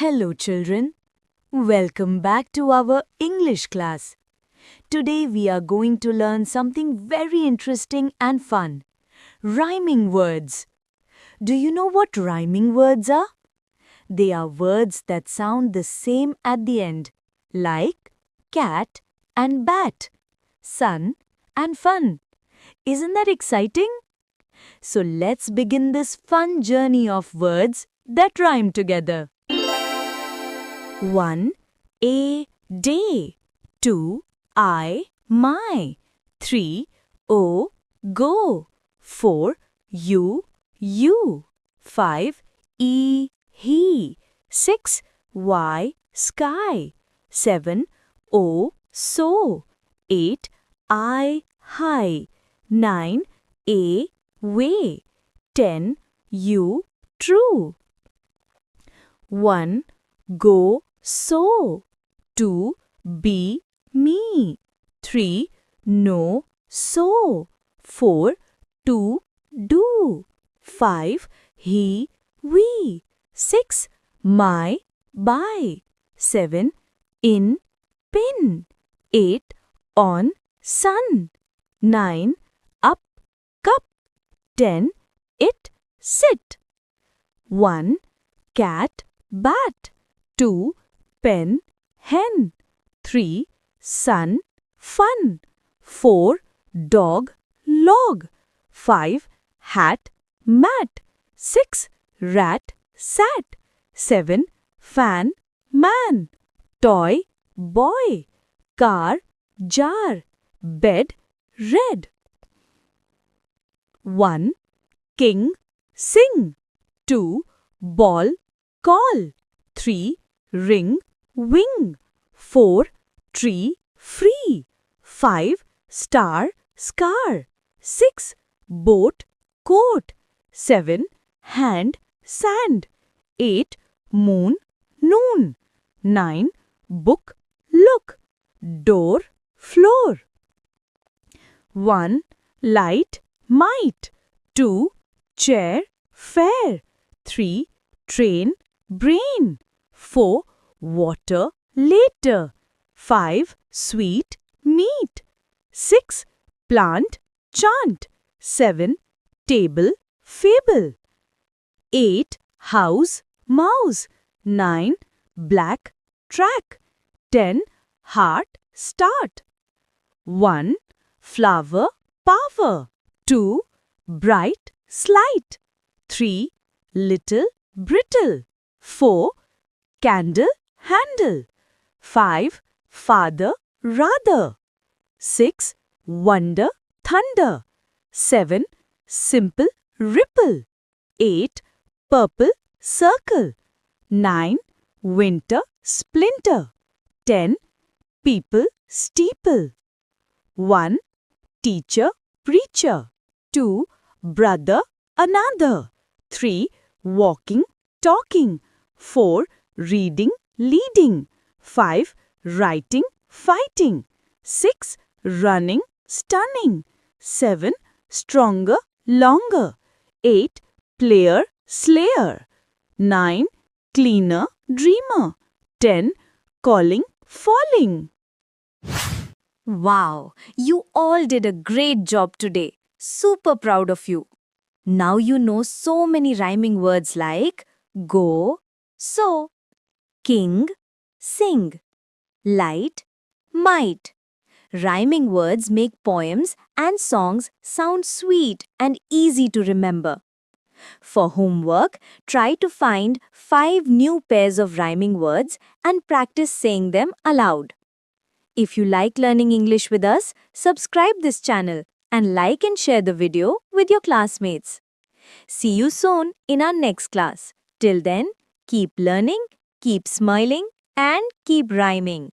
Hello children, welcome back to our English class. Today we are going to learn something very interesting and fun. Rhyming words. Do you know what rhyming words are? They are words that sound the same at the end, like cat and bat, sun and fun. Isn't that exciting? So let's begin this fun journey of words that rhyme together. 1. A day. 2. I my. 3. O go. 4. You. 5. He. 6. Y sky. 7. O so. 8. I high. 9. A way. 10. You true. 1. Go so. 2. Be me. 3. No so. 4. To do. 5. He we. 6. My by. 7. In pin. 8. On sun. 9. Up cup. 10. It sit. 1. Cat bat. 2. Pen hen. 3. Sun fun. 4. Dog log. 5. Hat mat. 6. Rat sat. 7. Fan man. Toy boy. Car jar. Bed red. 1. King sing. 2. Ball call. 3. Ring wing. 4. Tree free. 5. Star scar. 6. Boat coat. 7. Hand sand. 8. Moon noon. 9. Book look. Door floor. 1. Light might. 2. Chair fair. 3. Train brain. 4. Water later. 5. Sweet meat. 6. Plant chant. 7. Table fable. 8. House mouse. 9. Black track. 10. Heart start. 1. Flower power. 2. Bright slight. 3. Little brittle. 4. Candle handle. 5. Father rather. 6. Wonder thunder. 7. Simple ripple. 8. Purple circle. 9. Winter splinter. 10. People steeple. 1. Teacher preacher. 2. Brother another. 3. Walking talking. 4. Reading leading. 5. Writing fighting. 6. Running stunning. 7. Stronger longer. 8. Player slayer. 9. Cleaner dreamer. 10. Calling falling. Wow, you all did a great job today. Super proud of you. Now you know so many rhyming words like go, so, king, sing, light, might. Rhyming words make poems and songs sound sweet and easy to remember. For homework, try to find 5 new pairs of rhyming words and practice saying them aloud. If you like learning English with us, subscribe this channel and like and share the video with your classmates. See you soon in our next class. Till then, keep learning, keep smiling, and keep rhyming.